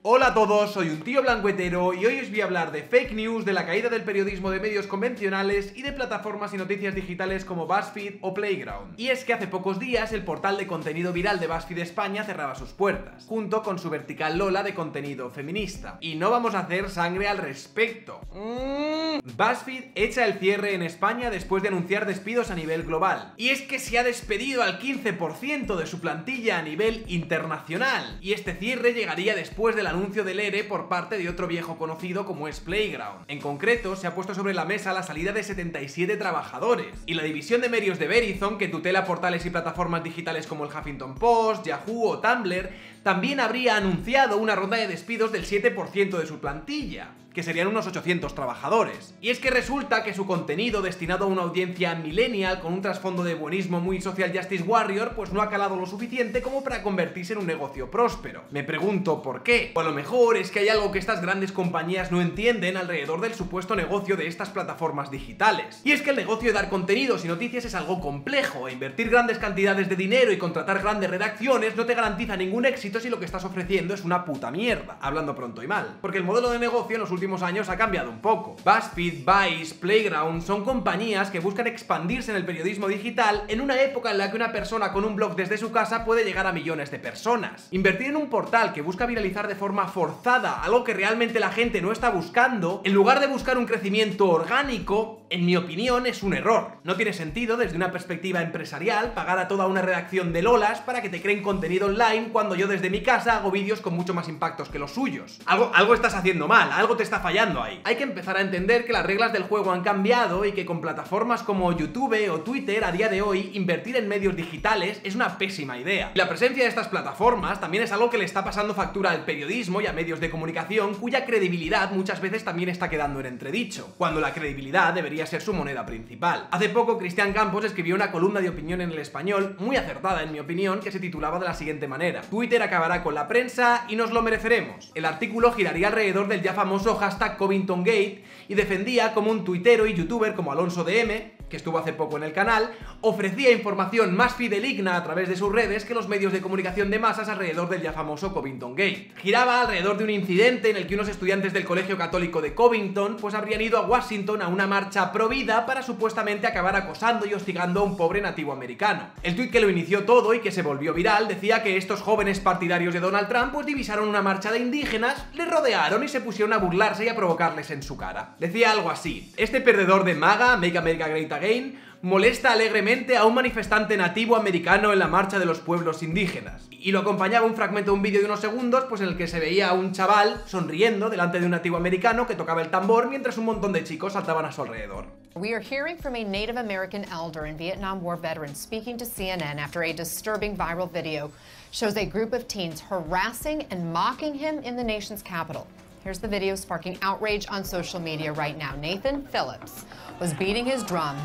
Hola a todos, soy un tío blancuetero y hoy os voy a hablar de fake news, de la caída del periodismo de medios convencionales y de plataformas y noticias digitales como BuzzFeed o Playground. Y es que hace pocos días el portal de contenido viral de BuzzFeed España cerraba sus puertas, junto con su vertical Lola de contenido feminista. Y no vamos a hacer sangre al respecto. BuzzFeed echa el cierre en España después de anunciar despidos a nivel global. Y es que se ha despedido al 15% de su plantilla a nivel internacional. Y este cierre llegaría después del anuncio del ERE por parte de otro viejo conocido como es Playground. En concreto, se ha puesto sobre la mesa la salida de 77 trabajadores. Y la división de medios de Verizon, que tutela portales y plataformas digitales como el Huffington Post, Yahoo o Tumblr, también habría anunciado una ronda de despidos del 7% de su plantilla, que serían unos 800 trabajadores. Y es que resulta que su contenido destinado a una audiencia millennial con un trasfondo de buenismo muy social justice warrior pues no ha calado lo suficiente como para convertirse en un negocio próspero. Me pregunto ¿por qué? O a lo mejor es que hay algo que estas grandes compañías no entienden alrededor del supuesto negocio de estas plataformas digitales. Y es que el negocio de dar contenidos y noticias es algo complejo, e invertir grandes cantidades de dinero y contratar grandes redacciones no te garantiza ningún éxito si lo que estás ofreciendo es una puta mierda, hablando pronto y mal. Porque el modelo de negocio en los últimos años ha cambiado un poco. BuzzFeed, Vice, Playground son compañías que buscan expandirse en el periodismo digital en una época en la que una persona con un blog desde su casa puede llegar a millones de personas. Invertir en un portal que busca viralizar de forma forzada algo que realmente la gente no está buscando, en lugar de buscar un crecimiento orgánico, en mi opinión es un error. No tiene sentido desde una perspectiva empresarial pagar a toda una redacción de lolas para que te creen contenido online cuando yo desde mi casa hago vídeos con mucho más impactos que los suyos. Algo estás haciendo mal, algo te está fallando ahí. Hay que empezar a entender que las reglas del juego han cambiado y que con plataformas como YouTube o Twitter a día de hoy invertir en medios digitales es una pésima idea. Y la presencia de estas plataformas también es algo que le está pasando factura al periodismo y a medios de comunicación cuya credibilidad muchas veces también está quedando en entredicho, cuando la credibilidad debería ser su moneda principal. Hace poco Cristian Campos escribió una columna de opinión en El Español, muy acertada en mi opinión, que se titulaba de la siguiente manera: Twitter acabará con la prensa y nos lo mereceremos. El artículo giraría alrededor del ya famoso hashtag CovingtonGate y defendía como un tuitero y youtuber como Alonso DM, que estuvo hace poco en el canal, ofrecía información más fidedigna a través de sus redes que los medios de comunicación de masas alrededor del ya famoso Covington Gate. Giraba alrededor de un incidente en el que unos estudiantes del Colegio Católico de Covington pues habrían ido a Washington a una marcha pro vida para supuestamente acabar acosando y hostigando a un pobre nativo americano. El tuit que lo inició todo y que se volvió viral decía que estos jóvenes partidarios de Donald Trump pues divisaron una marcha de indígenas, le rodearon y se pusieron a burlarse y a provocarles en su cara. Decía algo así: este perdedor de MAGA, Make America Great Again, molesta alegremente a un manifestante nativo americano en la marcha de los pueblos indígenas. Y lo acompañaba un fragmento de un vídeo de unos segundos pues en el que se veía a un chaval sonriendo delante de un nativo americano que tocaba el tambor mientras un montón de chicos saltaban a su alrededor. We are hearing from a Native American elder and Vietnam War veteran speaking to CNN after a disturbing viral video shows a group of teens harassing and mocking him in the nation's capital. Here's the video sparking outrage on social media right now. Nathan Phillips was beating his drum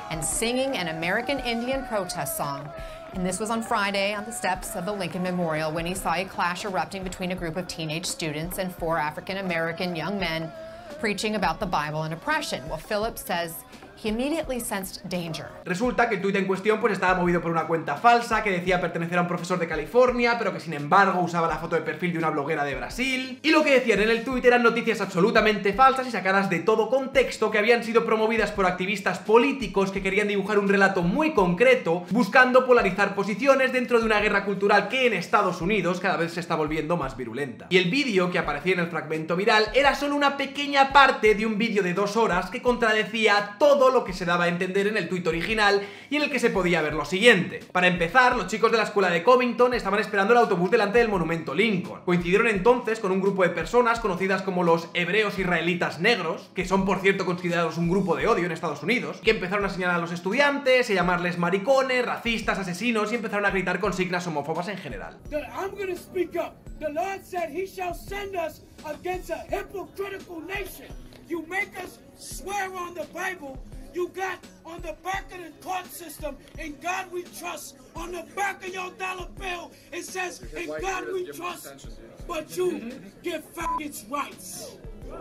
and singing an American Indian protest song. And this was on Friday on the steps of the Lincoln Memorial when he saw a clash erupting between a group of teenage students and 4 African-American young men preaching about the Bible and oppression. Well, Phillips says he immediately sensed danger. Resulta que el tuit en cuestión pues estaba movido por una cuenta falsa que decía pertenecer a un profesor de California, pero que sin embargo usaba la foto de perfil de una bloguera de Brasil. Y lo que decían en el tuit eran noticias absolutamente falsas y sacadas de todo contexto que habían sido promovidas por activistas políticos que querían dibujar un relato muy concreto, buscando polarizar posiciones dentro de una guerra cultural que en Estados Unidos cada vez se está volviendo más virulenta. Y el vídeo que aparecía en el fragmento viral era solo una pequeña parte de un vídeo de 2 horas que contradecía todo lo que se daba a entender en el tuit original y en el que se podía ver lo siguiente. Para empezar, los chicos de la escuela de Covington estaban esperando el autobús delante del monumento Lincoln. Coincidieron entonces con un grupo de personas conocidas como los hebreos israelitas negros, que son por cierto considerados un grupo de odio en Estados Unidos, que empezaron a señalar a los estudiantes, a llamarles maricones, racistas, asesinos y empezaron a gritar consignas homófobas en general. I'm gonna speak up. The Lord said he shall send us against a hypocritical nation. You make us swear on the Bible. You got on the back of the court system, in God we trust. On the back of your dollar bill, it says, in God we trust. But you give faggots rights. The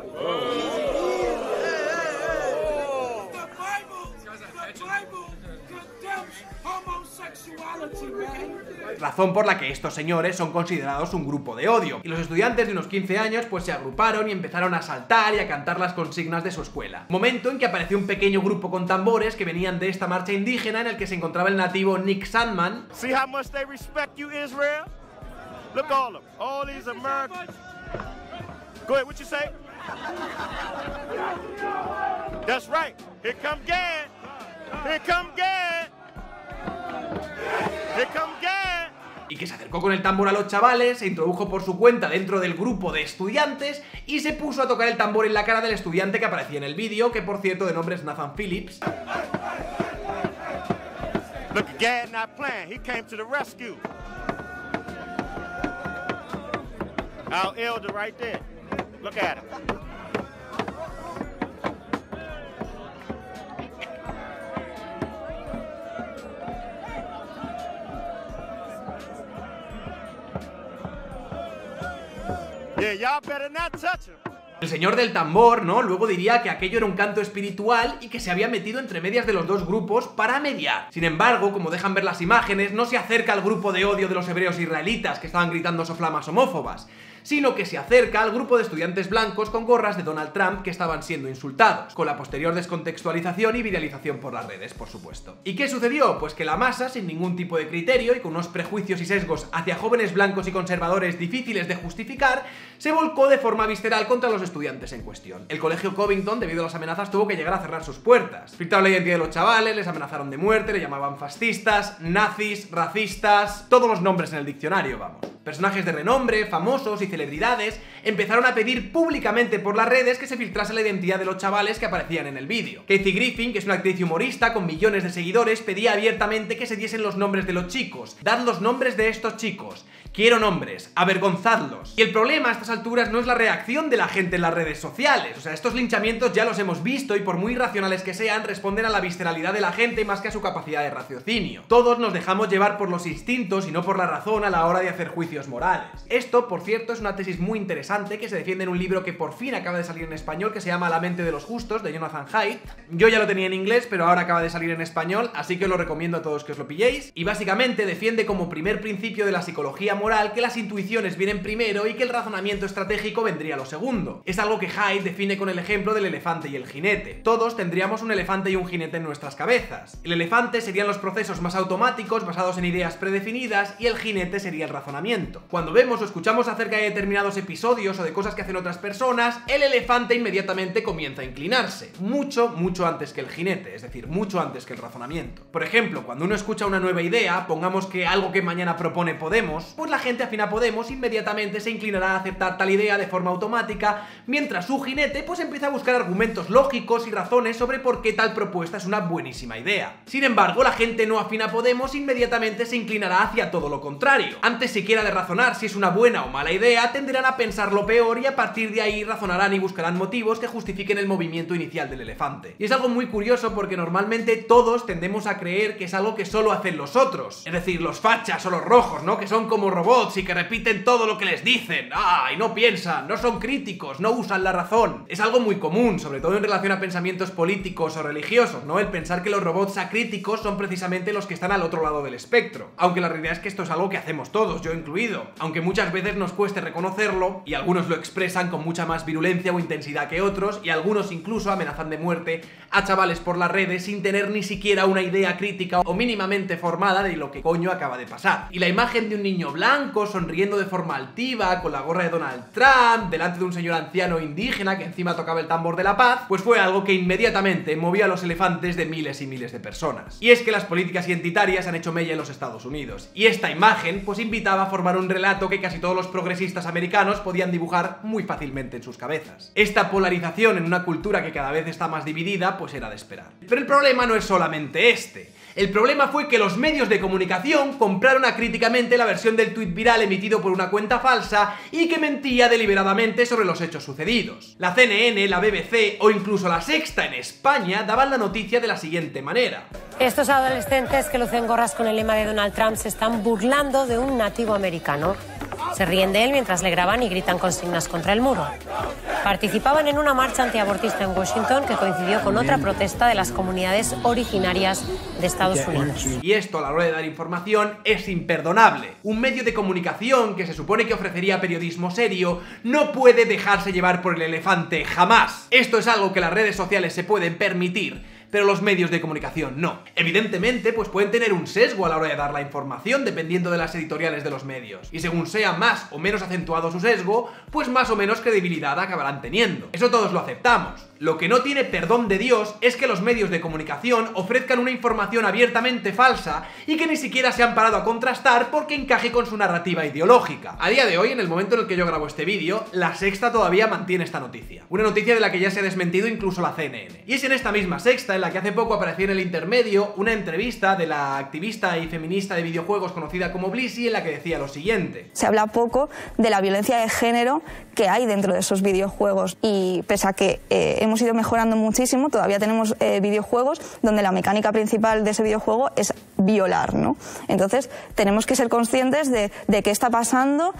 Bible condemns homosexuality. reality, man. Razón por la que estos señores son considerados un grupo de odio. Y los estudiantes de unos 15 años pues se agruparon y empezaron a saltar y a cantar las consignas de su escuela. Momento en que apareció un pequeño grupo con tambores que venían de esta marcha indígena en el que se encontraba el nativo Nick Sandman. See how much they respect you, Israel? Look at all of them. All these Americans. Go ahead, what you say? That's right. Here come Gad. Here come Gad. Here come Gad. Y que se acercó con el tambor a los chavales, se introdujo por su cuenta dentro del grupo de estudiantes y se puso a tocar el tambor en la cara del estudiante que aparecía en el vídeo, que por cierto de nombre es Nathan Phillips. Look at Gad not playing. He came to the rescue. Our elder right there. Look at him. Yeah, y'all better not touch him. El señor del tambor, ¿no? Luego diría que aquello era un canto espiritual y que se había metido entre medias de los dos grupos para mediar. Sin embargo, como dejan ver las imágenes, no se acerca al grupo de odio de los hebreos israelitas que estaban gritando soflamas homófobas, sino que se acerca al grupo de estudiantes blancos con gorras de Donald Trump que estaban siendo insultados, con la posterior descontextualización y viralización por las redes, por supuesto. ¿Y qué sucedió? Pues que la masa, sin ningún tipo de criterio y con unos prejuicios y sesgos hacia jóvenes blancos y conservadores difíciles de justificar, se volcó de forma visceral contra los estudiantes en cuestión. El colegio Covington, debido a las amenazas, tuvo que llegar a cerrar sus puertas. Filtraron la identidad de los chavales, les amenazaron de muerte, le llamaban fascistas, nazis, racistas, todos los nombres en el diccionario, vamos. Personajes de renombre, famosos y celebridades empezaron a pedir públicamente por las redes que se filtrase la identidad de los chavales que aparecían en el vídeo. Kathy Griffin, que es una actriz y humorista con millones de seguidores, pedía abiertamente que se diesen los nombres de los chicos. Dad los nombres de estos chicos. Quiero nombres, avergonzadlos. Y el problema a estas alturas no es la reacción de la gente en las redes sociales. O sea, estos linchamientos ya los hemos visto y por muy irracionales que sean, responden a la visceralidad de la gente más que a su capacidad de raciocinio. Todos nos dejamos llevar por los instintos y no por la razón a la hora de hacer juicios morales. Esto, por cierto, es una tesis muy interesante que se defiende en un libro que por fin acaba de salir en español, que se llama La mente de los justos, de Jonathan Haidt. Yo ya lo tenía en inglés, pero ahora acaba de salir en español, así que os lo recomiendo a todos que os lo pilléis. Y básicamente defiende como primer principio de la psicología moral que las intuiciones vienen primero y que el razonamiento estratégico vendría lo segundo. Es algo que Haidt define con el ejemplo del elefante y el jinete. Todos tendríamos un elefante y un jinete en nuestras cabezas. El elefante serían los procesos más automáticos basados en ideas predefinidas y el jinete sería el razonamiento. Cuando vemos o escuchamos acerca de determinados episodios o de cosas que hacen otras personas, el elefante inmediatamente comienza a inclinarse. Mucho antes que el jinete, es decir, mucho antes que el razonamiento. Por ejemplo, cuando uno escucha una nueva idea, pongamos que algo que mañana propone Podemos, pues la gente afín a Podemos inmediatamente se inclinará a aceptar tal idea de forma automática, mientras su jinete pues empieza a buscar argumentos lógicos y razones sobre por qué tal propuesta es una buenísima idea. Sin embargo, la gente no afín a Podemos inmediatamente se inclinará hacia todo lo contrario. Antes siquiera de razonar si es una buena o mala idea, tenderán a pensar lo peor y a partir de ahí razonarán y buscarán motivos que justifiquen el movimiento inicial del elefante. Y es algo muy curioso porque normalmente todos tendemos a creer que es algo que solo hacen los otros, es decir, los fachas o los rojos, ¿no? Que son como robots y que repiten todo lo que les dicen, y no piensan, no son críticos, no usan la razón. Es algo muy común, sobre todo en relación a pensamientos políticos o religiosos, ¿no? El pensar que los robots acríticos son precisamente los que están al otro lado del espectro. Aunque la realidad es que esto es algo que hacemos todos, yo incluido. Aunque muchas veces nos cueste reconocerlo, y algunos lo expresan con mucha más virulencia o intensidad que otros, y algunos incluso amenazan de muerte a chavales por las redes sin tener ni siquiera una idea crítica o mínimamente formada de lo que coño acaba de pasar. Y la imagen de un niño blanco sonriendo de forma altiva, con la gorra de Donald Trump, delante de un señor anciano indígena que encima tocaba el tambor de la paz, pues fue algo que inmediatamente movía a los elefantes de miles y miles de personas. Y es que las políticas identitarias han hecho mella en los Estados Unidos, y esta imagen pues invitaba a formar un relato que casi todos los progresistas americanos podían dibujar muy fácilmente en sus cabezas. Esta polarización en una cultura que cada vez está más dividida pues era de esperar. Pero el problema no es solamente este. El problema fue que los medios de comunicación compraron acríticamente la versión del tuit viral emitido por una cuenta falsa y que mentía deliberadamente sobre los hechos sucedidos. La CNN, la BBC o incluso La Sexta en España daban la noticia de la siguiente manera. Estos adolescentes que lucen gorras con el lema de Donald Trump se están burlando de un nativo americano. Se ríen de él mientras le graban y gritan consignas contra el muro. participaban en una marcha antiabortista en Washington que coincidió con otra protesta de las comunidades originarias de Estados Unidos. Y esto a la hora de dar información es imperdonable. Un medio de comunicación que se supone que ofrecería periodismo serio no puede dejarse llevar por el elefante jamás. Esto es algo que las redes sociales se pueden permitir, pero los medios de comunicación no. Evidentemente, pues pueden tener un sesgo a la hora de dar la información dependiendo de las editoriales de los medios. Y según sea más o menos acentuado su sesgo, pues más o menos credibilidad acabarán teniendo. Eso todos lo aceptamos. Lo que no tiene perdón de Dios es que los medios de comunicación ofrezcan una información abiertamente falsa y que ni siquiera se han parado a contrastar porque encaje con su narrativa ideológica. A día de hoy, en el momento en el que yo grabo este vídeo, La Sexta todavía mantiene esta noticia. Una noticia de la que ya se ha desmentido incluso la CNN. Y es en esta misma Sexta en la que hace poco apareció en el intermedio una entrevista de la activista y feminista de videojuegos conocida como Blissey, en la que decía lo siguiente. Se habla poco de la violencia de género que hay dentro de esos videojuegos y pese a que hemos ido mejorando muchísimo, todavía tenemos videojuegos donde la mecánica principal de ese videojuego es violar, ¿no? Entonces tenemos que ser conscientes de qué está pasando,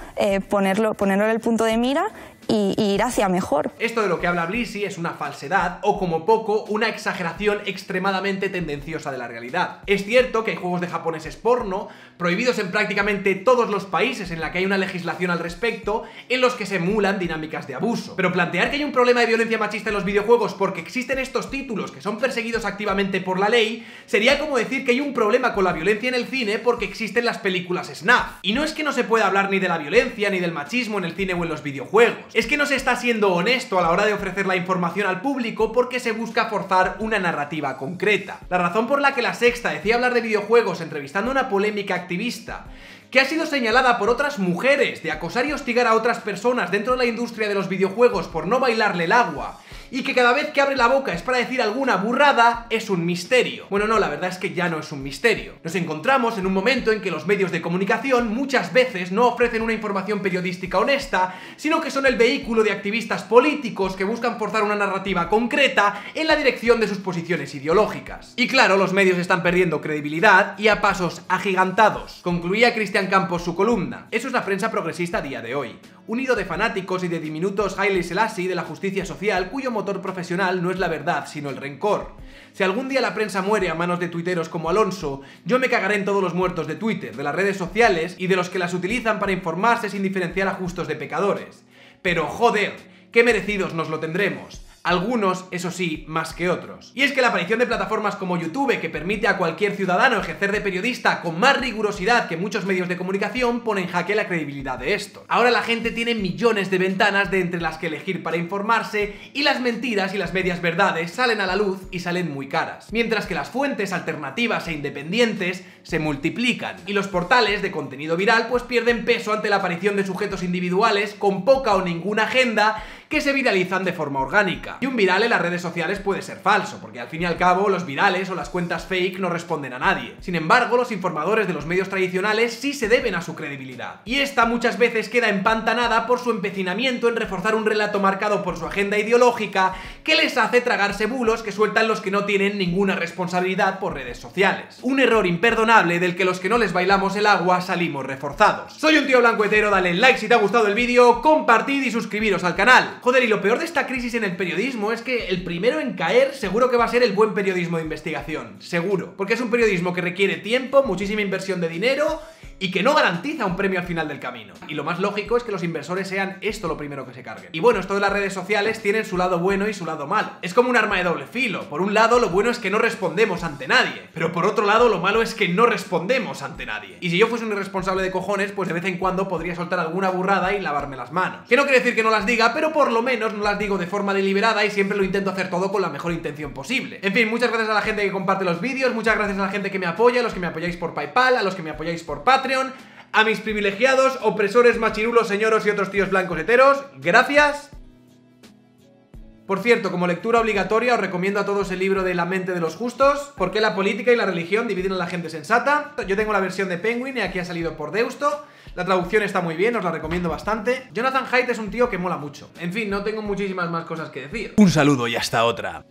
ponerlo en el punto de mira y ir hacia mejor. Esto de lo que habla Blissey es una falsedad o como poco una exageración extremadamente tendenciosa de la realidad. Es cierto que hay juegos de japoneses porno prohibidos en prácticamente todos los países en la que hay una legislación al respecto en los que se emulan dinámicas de abuso. Pero plantear que hay un problema de violencia machista en los videojuegos porque existen estos títulos que son perseguidos activamente por la ley sería como decir que hay un problema con la violencia en el cine porque existen las películas snuff. Y no es que no se pueda hablar ni de la violencia ni del machismo en el cine o en los videojuegos. Es que no se está siendo honesto a la hora de ofrecer la información al público porque se busca forzar una narrativa concreta. La razón por la que La Sexta decía hablar de videojuegos entrevistando a una polémica activista que ha sido señalada por otras mujeres de acosar y hostigar a otras personas dentro de la industria de los videojuegos por no bailarle el agua y que cada vez que abre la boca es para decir alguna burrada, es un misterio. Bueno, no, la verdad es que ya no es un misterio. Nos encontramos en un momento en que los medios de comunicación muchas veces no ofrecen una información periodística honesta, sino que son el vehículo de activistas políticos que buscan forzar una narrativa concreta en la dirección de sus posiciones ideológicas. Y claro, los medios están perdiendo credibilidad y a pasos agigantados. Concluía Cristian Campos su columna. Eso es la prensa progresista a día de hoy. Un nido de fanáticos y de diminutos Haile Selassie de la justicia social cuyo motor profesional no es la verdad, sino el rencor. Si algún día la prensa muere a manos de tuiteros como Alonso, yo me cagaré en todos los muertos de Twitter, de las redes sociales y de los que las utilizan para informarse sin diferenciar a justos de pecadores. Pero joder, qué merecidos nos lo tendremos. Algunos, eso sí, más que otros. Y es que la aparición de plataformas como YouTube, que permite a cualquier ciudadano ejercer de periodista con más rigurosidad que muchos medios de comunicación, pone en jaque la credibilidad de esto. Ahora la gente tiene millones de ventanas de entre las que elegir para informarse y las mentiras y las medias verdades salen a la luz y salen muy caras. Mientras que las fuentes alternativas e independientes se multiplican y los portales de contenido viral pues pierden peso ante la aparición de sujetos individuales con poca o ninguna agenda que se viralizan de forma orgánica. Y un viral en las redes sociales puede ser falso, porque al fin y al cabo los virales o las cuentas fake no responden a nadie. Sin embargo, los informadores de los medios tradicionales sí se deben a su credibilidad. Y esta muchas veces queda empantanada por su empecinamiento en reforzar un relato marcado por su agenda ideológica que les hace tragarse bulos que sueltan los que no tienen ninguna responsabilidad por redes sociales. Un error imperdonable del que los que no les bailamos el agua salimos reforzados. Soy un tío blanco hetero, dale like si te ha gustado el vídeo, compartid y suscribiros al canal. Joder, y lo peor de esta crisis en el periodismo es que el primero en caer seguro que va a ser el buen periodismo de investigación, seguro, porque es un periodismo que requiere tiempo, muchísima inversión de dinero y que no garantiza un premio al final del camino. Y lo más lógico es que los inversores sean esto lo primero que se carguen. Y bueno, esto de las redes sociales tienen su lado bueno y su lado malo. Es como un arma de doble filo. Por un lado, lo bueno es que no respondemos ante nadie, pero por otro lado, lo malo es que no respondemos ante nadie. Y si yo fuese un irresponsable de cojones, pues de vez en cuando podría soltar alguna burrada y lavarme las manos. Que no quiere decir que no las diga, pero por lo menos no las digo de forma deliberada y siempre lo intento hacer todo con la mejor intención posible. En fin, muchas gracias a la gente que comparte los vídeos, muchas gracias a la gente que me apoya, a los que me apoyáis por PayPal, a los que me apoyáis por Patreon, a mis privilegiados, opresores, machirulos, señoros y otros tíos blancos heteros, gracias. Por cierto, como lectura obligatoria os recomiendo a todos el libro de La mente de los justos, ¿por qué la política y la religión dividen a la gente sensata? Yo tengo la versión de Penguin y aquí ha salido por Deusto. La traducción está muy bien, os la recomiendo bastante. Jonathan Haidt es un tío que mola mucho. En fin, no tengo muchísimas más cosas que decir. Un saludo y hasta otra.